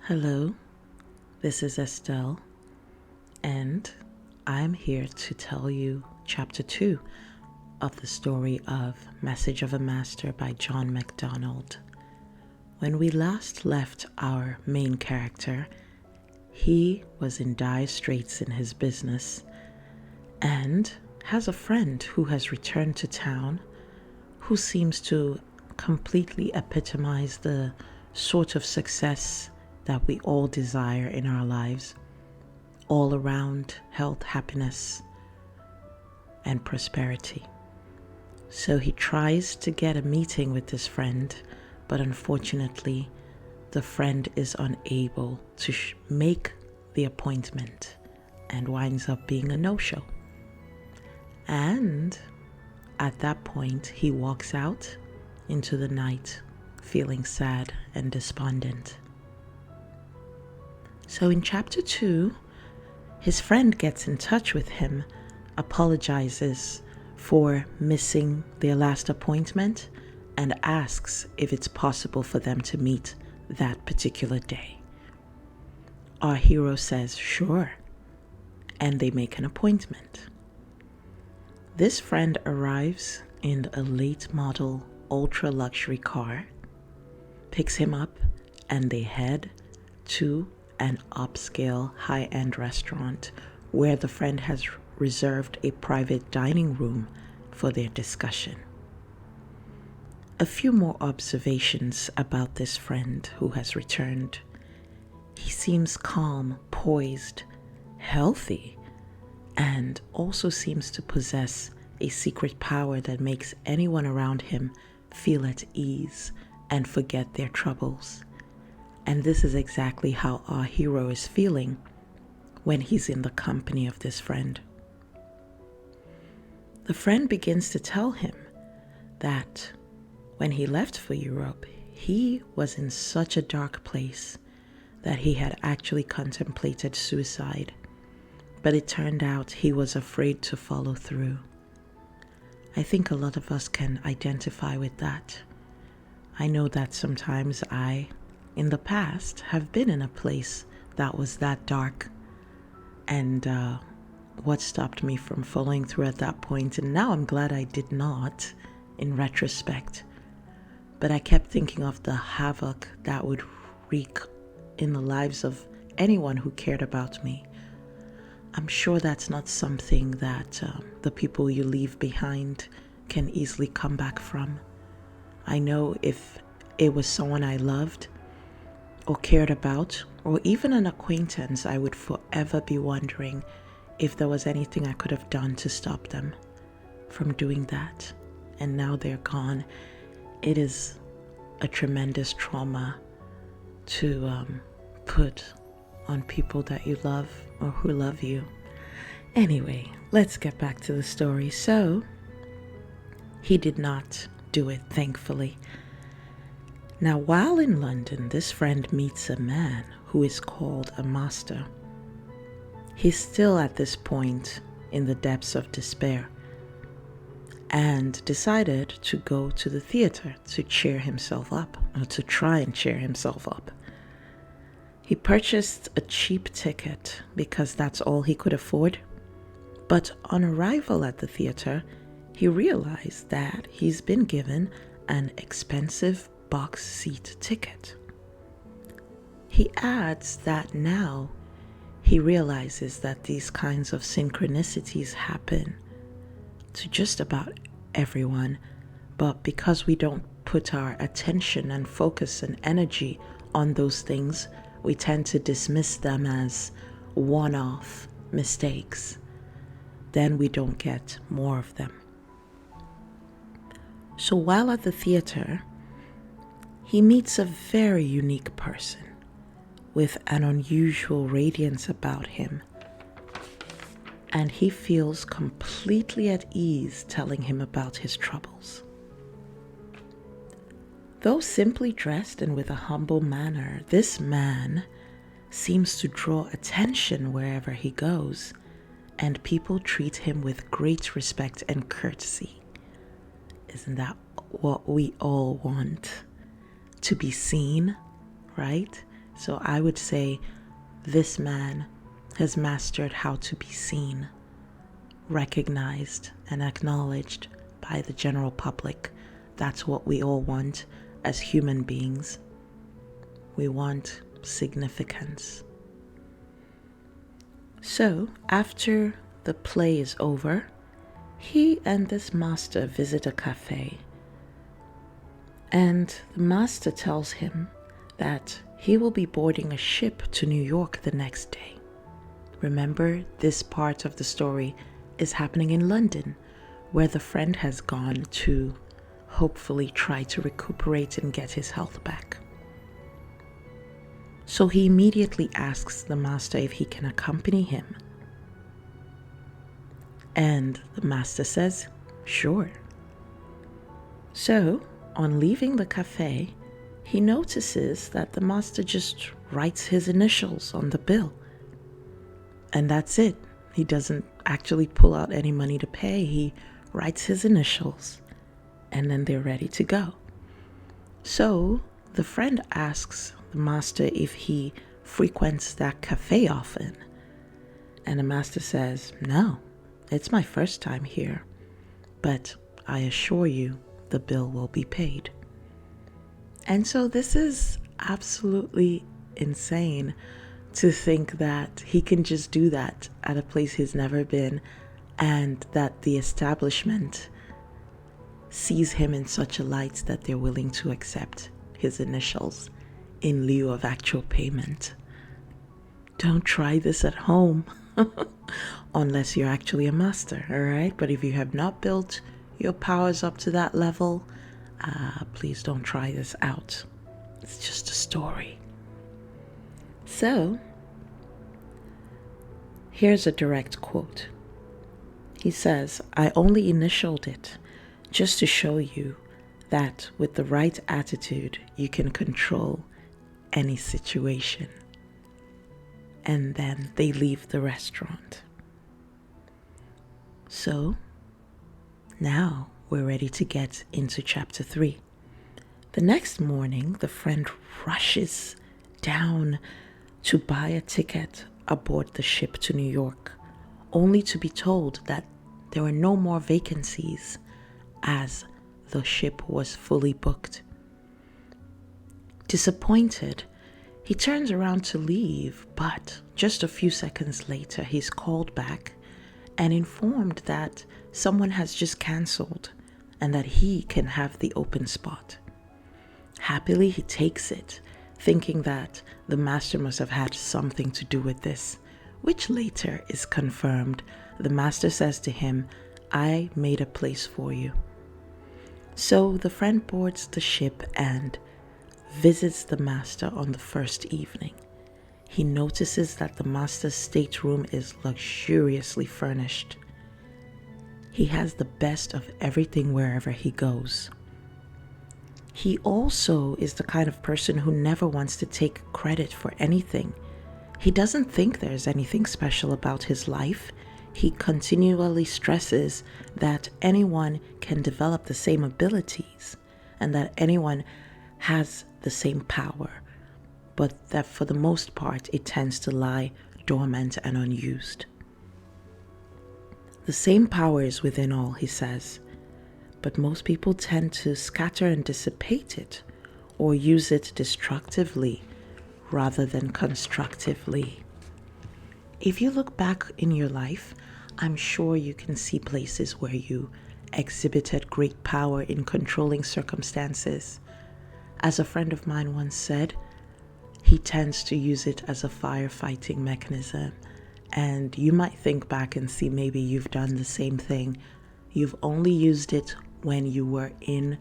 Hello, this is Estelle, and I'm here to tell you chapter 2 of the story of Message of a Master by John McDonald. When we last left our main character, he was in dire straits in his business and has a friend who has returned to town who seems to completely epitomize the sort of success that we all desire in our lives, all around health, happiness, and prosperity. So he tries to get a meeting with this friend, but unfortunately, the friend is unable to make the appointment and winds up being a no-show. And at that point, he walks out into the night feeling sad and despondent. So in chapter 2, his friend gets in touch with him, apologizes for missing their last appointment, and asks if it's possible for them to meet that particular day. Our hero says sure, and they make an appointment. This friend arrives in a late model ultra luxury car, picks him up, and they head to an upscale high-end restaurant where the friend has reserved a private dining room for their discussion. A few more observations about this friend who has returned. He seems calm, poised, healthy, and also seems to possess a secret power that makes anyone around him feel at ease and forget their troubles. And this is exactly how our hero is feeling when he's in the company of this friend. The friend begins to tell him that when he left for Europe, he was in such a dark place that he had actually contemplated suicide, but it turned out he was afraid to follow through. I think a lot of us can identify with that. I know that sometimes in the past, have been in a place that was that dark, and what stopped me from following through at that point, and now I'm glad I did not in retrospect, but I kept thinking of the havoc that would wreak in the lives of anyone who cared about me. I'm sure that's not something that the people you leave behind can easily come back from. I know if it was someone I loved or cared about, or even an acquaintance, I would forever be wondering if there was anything I could have done to stop them from doing that. And now they're gone. It is a tremendous trauma to put on people that you love or who love you. Anyway, let's get back to the story. So, he did not do it, thankfully. Now, while in London, this friend meets a man who is called a master. He's still at this point in the depths of despair and decided to go to the theater to cheer himself up, or to try and cheer himself up. He purchased a cheap ticket because that's all he could afford. But on arrival at the theater, he realized that he's been given an expensive box seat ticket. He adds that now he realizes that these kinds of synchronicities happen to just about everyone, but because we don't put our attention and focus and energy on those things, we tend to dismiss them as one-off mistakes. Then we don't get more of them. So while at the theater, he meets a very unique person with an unusual radiance about him, and he feels completely at ease telling him about his troubles. Though simply dressed and with a humble manner, this man seems to draw attention wherever he goes, and people treat him with great respect and courtesy. Isn't that what we all want? To be seen, right? So I would say this man has mastered how to be seen, recognized, and acknowledged by the general public. That's what we all want as human beings. We want significance. So, after the play is over, he and this master visit a cafe. And the master tells him that he will be boarding a ship to New York the next day. Remember, this part of the story is happening in London, where the friend has gone to hopefully try to recuperate and get his health back. So he immediately asks the master if he can accompany him. And the master says, sure. So, on leaving the cafe, he notices that the master just writes his initials on the bill. And that's it. He doesn't actually pull out any money to pay. He writes his initials, and then they're ready to go. So the friend asks the master if he frequents that cafe often. And the master says, no, it's my first time here, but I assure you the bill will be paid. And so this is absolutely insane to think that he can just do that at a place he's never been, and that the establishment sees him in such a light that they're willing to accept his initials in lieu of actual payment. Don't try this at home unless you're actually a master, all right? But if you have not built your powers up to that level, please don't try this out. It's just a story. So, here's a direct quote. He says, I only initialed it just to show you that with the right attitude, you can control any situation. And then they leave the restaurant. So, now we're ready to get into chapter 3. The next morning, the friend rushes down to buy a ticket aboard the ship to New York, only to be told that there were no more vacancies as the ship was fully booked. Disappointed, he turns around to leave, but just a few seconds later, he's called back and informed that someone has just cancelled and that he can have the open spot. Happily, he takes it, thinking that the master must have had something to do with this, which later is confirmed. The master says to him, I made a place for you. So the friend boards the ship and visits the master on the first evening. He notices that the master's stateroom is luxuriously furnished. He has the best of everything wherever he goes. He also is the kind of person who never wants to take credit for anything. He doesn't think there's anything special about his life. He continually stresses that anyone can develop the same abilities and that anyone has the same power, but that for the most part it tends to lie dormant and unused. The same power is within all, he says, but most people tend to scatter and dissipate it or use it destructively rather than constructively. If you look back in your life, I'm sure you can see places where you exhibited great power in controlling circumstances. As a friend of mine once said, he tends to use it as a firefighting mechanism. And you might think back and see maybe you've done the same thing. You've only used it when you were in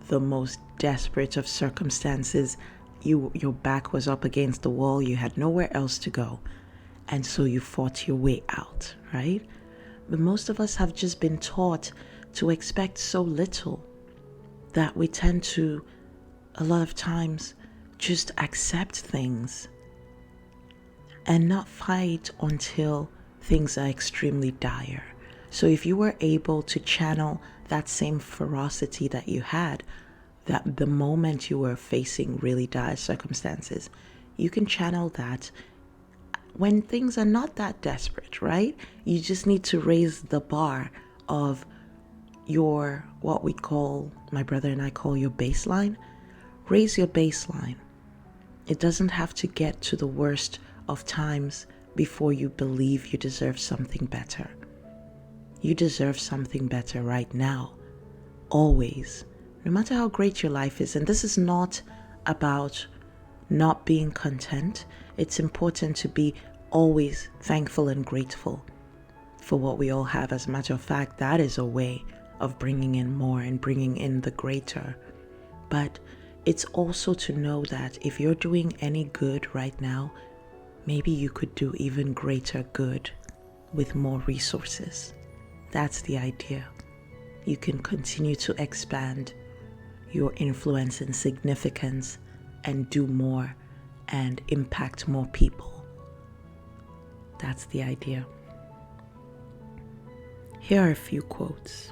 the most desperate of circumstances. Your back was up against the wall. You had nowhere else to go. And so you fought your way out, right? But most of us have just been taught to expect so little that we tend to, a lot of times, just accept things and not fight until things are extremely dire. So if you were able to channel that same ferocity that you had, that the moment you were facing really dire circumstances, You can channel that when things are not that desperate, right? You just need to raise the bar of your, what we call, my brother and I call your baseline. Raise your baseline. It doesn't have to get to the worst of times before you believe you deserve something better. You deserve something better right now, always, no matter how great your life is. And this is not about not being content. It's important to be always thankful and grateful for what we all have. As a matter of fact, that is a way of bringing in more and bringing in the greater. But it's also to know that if you're doing any good right now, maybe you could do even greater good with more resources. That's the idea. You can continue to expand your influence and significance and do more and impact more people. That's the idea. Here are a few quotes.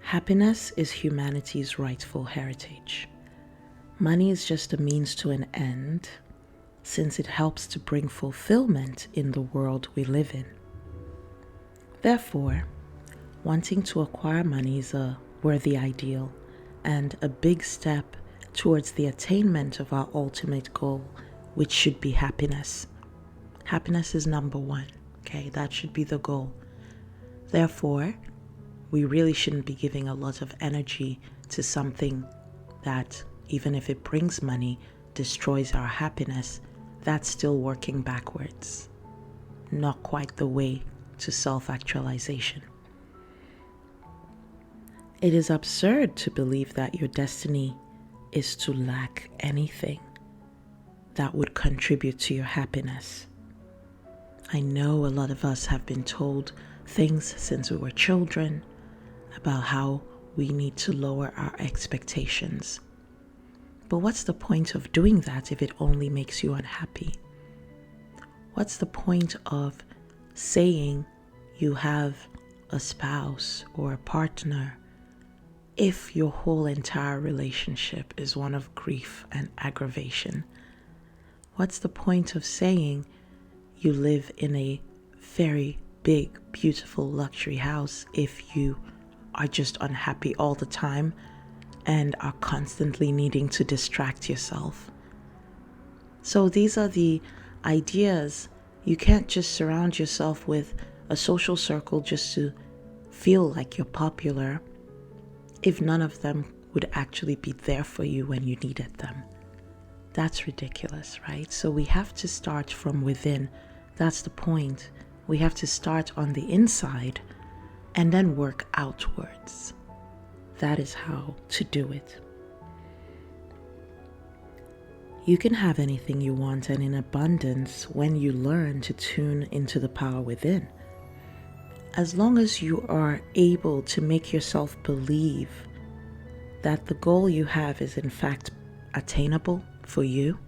Happiness is humanity's rightful heritage. Money is just a means to an end, since it helps to bring fulfillment in the world we live in. Therefore, wanting to acquire money is a worthy ideal and a big step towards the attainment of our ultimate goal, which should be happiness. Happiness is number one, okay? That should be the goal. Therefore, we really shouldn't be giving a lot of energy to something that, even if it brings money, destroys our happiness. That's still working backwards. Not quite the way to self-actualization. It is absurd to believe that your destiny is to lack anything that would contribute to your happiness. I know a lot of us have been told things since we were children about how we need to lower our expectations. But what's the point of doing that if it only makes you unhappy? What's the point of saying you have a spouse or a partner if your whole entire relationship is one of grief and aggravation? What's the point of saying you live in a very big, beautiful luxury house if you are just unhappy all the time and are constantly needing to distract yourself? So these are the ideas. You can't just surround yourself with a social circle just to feel like you're popular if none of them would actually be there for you when you needed them. That's ridiculous, right? So we have to start from within. That's the point. We have to start on the inside and then work outwards. That is how to do it. You can have anything you want and in abundance when you learn to tune into the power within. As long as you are able to make yourself believe that the goal you have is in fact attainable for you,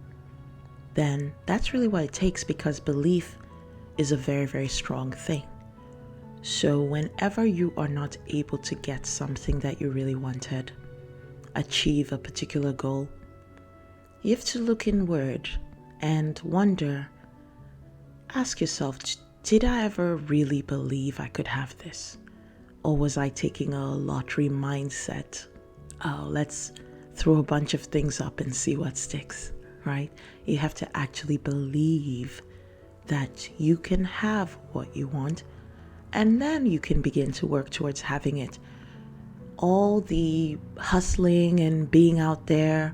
then that's really what it takes, because belief is a very, very strong thing. So whenever you are not able to get something that you really wanted, achieve a particular goal, you have to look inward and wonder, ask yourself, did I ever really believe I could have this? Or was I taking a lottery mindset? Oh, let's throw a bunch of things up and see what sticks, right? You have to actually believe that you can have what you want, and then you can begin to work towards having it. All the hustling and being out there,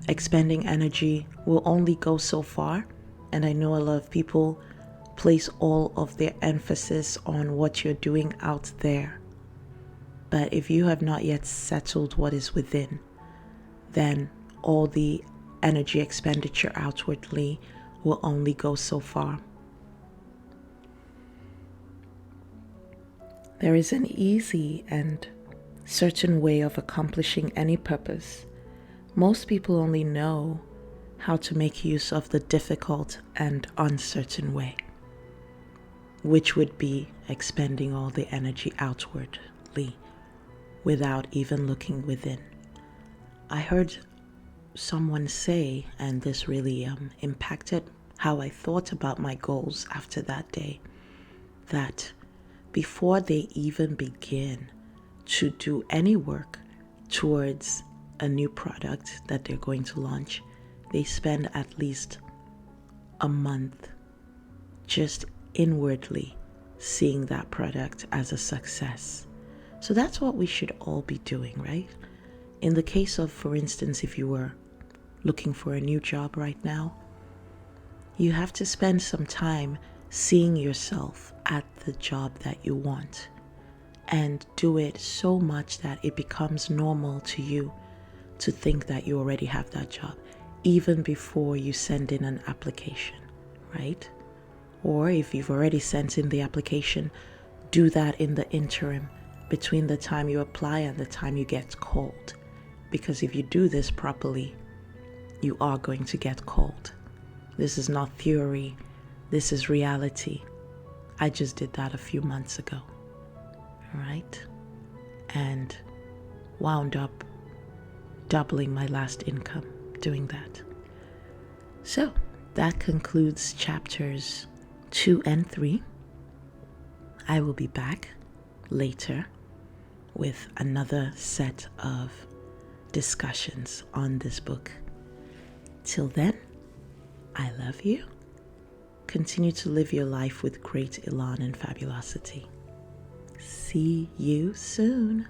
expending energy will only go so far. And I know a lot of people place all of their emphasis on what you're doing out there. But if you have not yet settled what is within, then all the energy expenditure outwardly will only go so far. There is an easy and certain way of accomplishing any purpose. Most people only know how to make use of the difficult and uncertain way, which would be expending all the energy outwardly without even looking within. I heard someone say, and this really impacted how I thought about my goals after that day, that before they even begin to do any work towards a new product that they're going to launch, they spend at least a month just inwardly seeing that product as a success. So that's what we should all be doing, right? In the case of, for instance, if you were looking for a new job right now, you have to spend some time seeing yourself at the job that you want and do it so much that it becomes normal to you to think that you already have that job, even before you send in an application, right? Or if you've already sent in the application, do that in the interim between the time you apply and the time you get called. Because if you do this properly, you are going to get called. This is not theory. This is reality. I just did that a few months ago. All right? And wound up doubling my last income doing that. So that concludes chapters 2 and 3. I will be back later with another set of discussions on this book. Till then, I love you. Continue to live your life with great elan and fabulosity. See you soon.